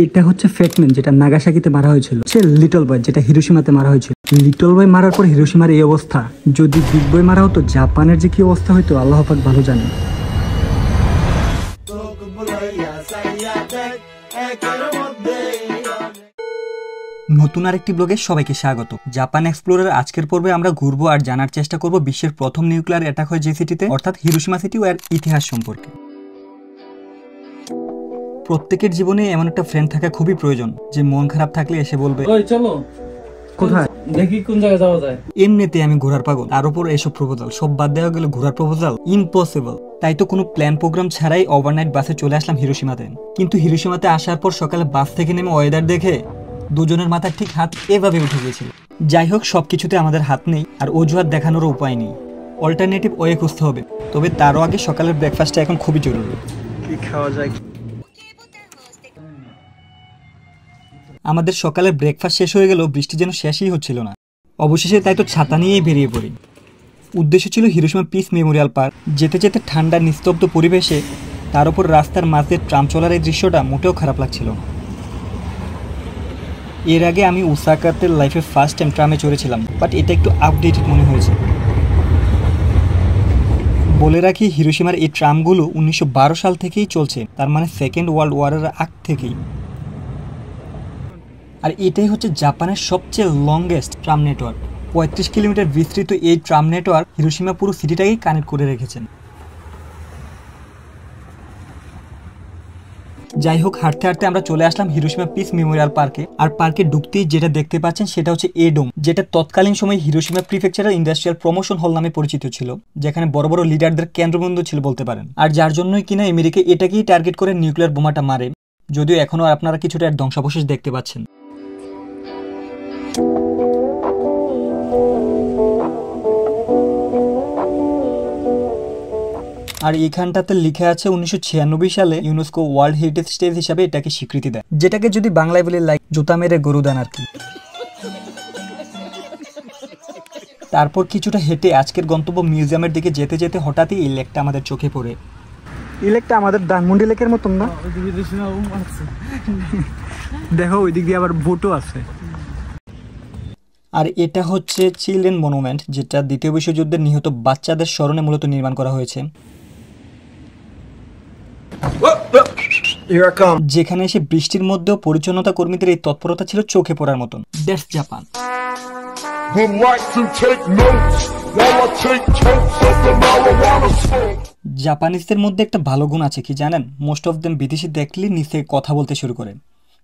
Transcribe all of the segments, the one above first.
এটা হচ্ছে ফ্যাটম্যান, যেটা নাগাসাকিতে মারা হয়েছিল। সে লিটল বয়, যেটা হিরোশিমাতে মারা হয়েছিল। লিটল বয় মারার পর হিরোশিমার এই অবস্থা। যদি বিগ বয় মারা হতো, জাপানের যে কি অবস্থা হইতো আল্লাহ পাক ভালো জানে। নতুন আরেকটি ব্লগে সবাইকে স্বাগত। জাপান এক্সপ্লোরার আজকের পর্বে আমরা ঘুরবো আর জানার চেষ্টা করব বিশ্বের প্রথম নিউক্লিয়ার অ্যাটাক হয় যে সিটিতে, অর্থাৎ হিরোশিমা সিটি ও এর ইতিহাস সম্পর্কে। প্রত্যেকের জীবনে এমন একটা ফ্রেন্ড থাকা খুবই প্রয়োজন, যে মন খারাপ থাকলে এসে বলবে ওই চলো কোথায় দেখি কোন জায়গায় যাওয়া যায়। এমনিতে আমি ঘোরার পাগল, তার উপর এসব প্রপোজাল সব বাদ দেওয়া গেলে ঘোরার প্রপোজাল ইম্পসিবল। তাই তো কোনো প্ল্যান প্রোগ্রাম ছাড়াই ওভারনাইট বাসে চলে আসলাম হিরোশিমাতে। কিন্তু হিরোশিমাতে আসার পর সকালে বাস থেকে নেমে ওয়েদার দেখে দুজনের মাথার ঠিক হাত এভাবে উঠে গিয়েছিল। যাই হোক, সবকিছুতে আমাদের হাত নেই আর অজুহাত দেখানোরও উপায় নেই, অল্টারনেটিভ ওয়ে খুঁজতে হবে। তবে তারও আগে সকালের ব্রেকফাস্টটা এখন খুবই জরুরি। কি খাওয়া যায়? আমাদের সকালের ব্রেকফাস্ট শেষ হয়ে গেল, বৃষ্টি যেন শেষই হচ্ছিল না। অবশেষে তাই তো ছাতা নিয়েই বেরিয়ে পড়ি। উদ্দেশ্য ছিল হিরোশিমা পিস মেমোরিয়াল পার্ক। যেতে যেতে ঠান্ডা নিস্তব্ধ পরিবেশে, তার উপর রাস্তার মাঝে ট্রাম চলার এই দৃশ্যটা মোটেও খারাপ লাগছিল না। এর আগে আমি ওসাকাতে লাইফে ফার্স্ট টাইম ট্রামে চড়েছিলাম, বাট এটা একটু আপডেটেড মনে হয়েছে। বলে রাখি, হিরোশিমার এই ট্রামগুলো 1912 সাল থেকেই চলছে, তার মানে সেকেন্ড ওয়ার্ল্ড ওয়ারের আগ থেকেই। আর এটাই হচ্ছে জাপানের সবচেয়ে লংগেস্ট ট্রাম নেটওয়ার্ক। 35 কিলোমিটার বিস্তৃত এই ট্রাম নেটওয়ার্ক হিরোশিমা পুরো সিটিটাকেই কানেক্ট করে রেখেছেন। যাই হোক, হাঁটতে হাঁটতে আমরা চলে আসলাম হিরোশিমা পিস মেমোরিয়াল পার্কে। আর পার্কে ঢুকতেই যেটা দেখতে পাচ্ছেন সেটা হচ্ছে এ ডোম, যেটা তৎকালীন সময় হিরোশিমা প্রিফেকচারাল ইন্ডাস্ট্রিয়াল প্রমোশন হল নামে পরিচিত ছিল, যেখানে বড় বড় লিডারদের কেন্দ্রবিন্দু ছিল বলতে পারেন। আর যার জন্যই কিনা আমেরিকা এটাকেই টার্গেট করে নিউক্লিয়ার বোমাটা মারে, যদিও এখনো আপনারা কিছুটা ধ্বংসাবশেষ দেখতে পাচ্ছেন। আর এখানটাতে লিখে আছে 1996 সালে ইউনেস্কো ওয়ার্ল্ড হেরিটেজ স্টেজ হিসাবে এটাকে স্বীকৃতি দেয়, যেটাকে যদি বাংলায় বলে লাইক জুতা মেরে গরু দান আর কি। তারপর কিছুটা হেঁটে আজকের গন্তব্য মিউজিয়ামের দিকে যেতে যেতে হঠাৎই এই লেকটা আমাদের চোখে পড়ে। এই লেকটা আমাদের ধানমন্ডি লেকের মতন না? দেখো ওই দিক দিয়ে আবার বোটও আছে। আর এটা হচ্ছে চিলড্রেন মনুমেন্ট, যেটা দ্বিতীয় বিশ্বযুদ্ধের নিহত বাচ্চাদের স্মরণে মূলত নির্মাণ করা হয়েছে। যেখানে এসে বৃষ্টির মধ্যেও পরিচ্ছন্নতা কর্মীদের এই তৎপরতা ছিল চোখে পড়ার মতন। That's Japan. জাপানিজদের মধ্যে একটা ভালো গুণ আছে, কি জানেন? মোস্ট অফ দেম বিদেশি দেখলে নিচে কথা বলতে শুরু করে,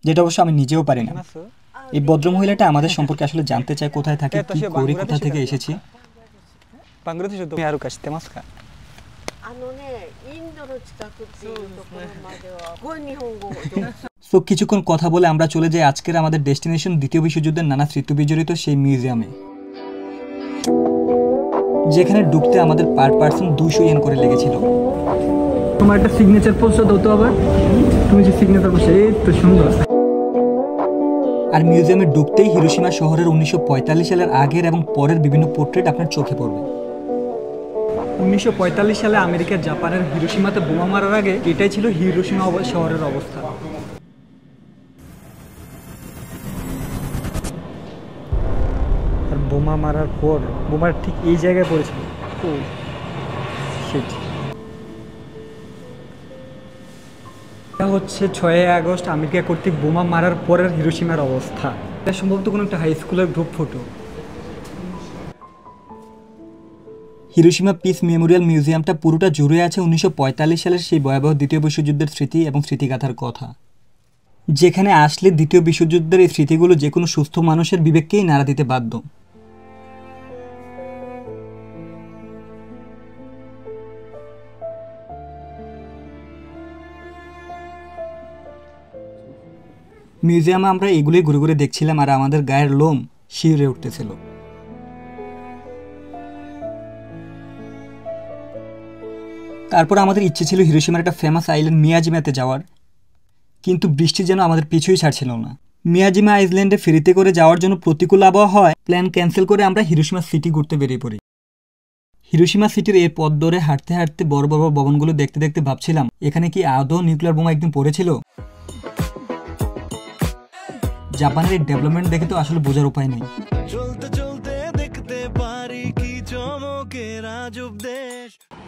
যেটা অবশ্য আমি নিজেও পারি না। এই ভদ্রমহিলাটা আমাদের সম্পর্কে আসলে জানতে চায়, কোথায় থাকে, কি করি, কোথা থেকে এসেছি। তো কিছুক্ষণ কথা বলে আমরা চলে যাই আজকের আমাদের ডেস্টিনেশন, দ্বিতীয় বিশ্বযুদ্ধের নানা স্মৃতি বিজড়িত সেই মিউজিয়ামে, যেখানে ঢুকতে আমাদের পার পার্সন 200 ইয়েন করে লেগেছিল। তোমার একটা সিগনেচার পোস্ট হতো, আবার তুমি যে সিগনেচার পোস্ট, এই তো সুন্দর। আর মিউজিয়ামে ঢুকতেই হিরোশিমা শহরের 1945 সালের আগের এবং পরের বিভিন্ন পোর্ট্রেট আপনার চোখে পড়বে। 1945 সালে আমেরিকা জাপানের হিরোশিমাতে বোমা মারার আগে এটাই ছিল হিরোশিমা শহরের অবস্থা। আর বোমা মারার পর বোমার ঠিক এই জায়গায় পড়েছিল। ও শিট। এটা হচ্ছে 6 আগস্ট আমেরিকা কর্তৃক বোমা মারার পরের হিরোশিমার অবস্থা। এটা সম্ভবত কোনো একটা হাই স্কুলের group photo. Hiroshima peace memorial মিউজিয়ামটা পুরোটা জুড়ে আছে 1945 সালের সেই ভয়াবহ দ্বিতীয় বিশ্বযুদ্ধের স্মৃতি এবং স্মৃতিগাথার কথা, যেখানে আসলে দ্বিতীয় বিশ্বযুদ্ধের এই স্মৃতিগুলো যে কোনো সুস্থ মানুষের বিবেককেই নাড়া দিতে বাধ্য। মিউজিয়ামে আমরা এগুলোই ঘুরে ঘুরে দেখছিলাম আর আমাদের গায়ের লোম শিউরে উঠতেছিল। তারপর আমাদের ইচ্ছে ছিল হিরোশিমার একটা ফেমাস আইল্যান্ড মিয়াজিমাতে যাওয়ার, কিন্তু বৃষ্টি যেন আমাদের পিছুই ছাড়ছিল না। মিয়াজিমা আইল্যান্ডে ফেরিতে করে যাওয়ার জন্য প্রতিকূল আবহাওয়া হয়, প্ল্যান ক্যান্সেল করে আমরা হিরোশিমা সিটি ঘুরতে বেরিয়ে পড়ি। হিরোশিমা সিটির এই পথ ধরে হাঁটতে হাঁটতে বড় বড় ভবনগুলো দেখতে দেখতে ভাবছিলাম, এখানে কি আদৌ নিউক্লিয়ার বোমা একদিন পড়েছিল? জাপানের এই ডেভেলপমেন্ট দেখে তো আসলে বোঝার উপায় নেই।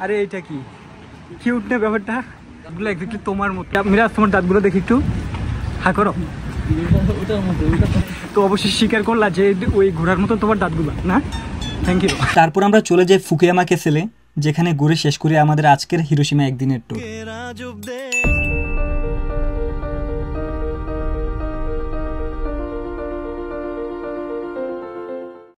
আরে এটা কি কিউট না ব্যাপারটা, দাঁতগুলো এক্স্যাক্টলি তোমার মতো। মিরাজ তোমার দাঁতগুলো দেখি একটু, হা করো। তো অবশ্যই স্বীকার করলা যে ওই ঘোড়ার মতো তোমার দাঁতগুলো না। Thank you. তারপর আমরা চলে যাই ফুকুয়ামা ক্যাসেলে, যেখানে ঘুরে শেষ করি আমাদের আজকের হিরোশিমা একদিনের ট্যুর।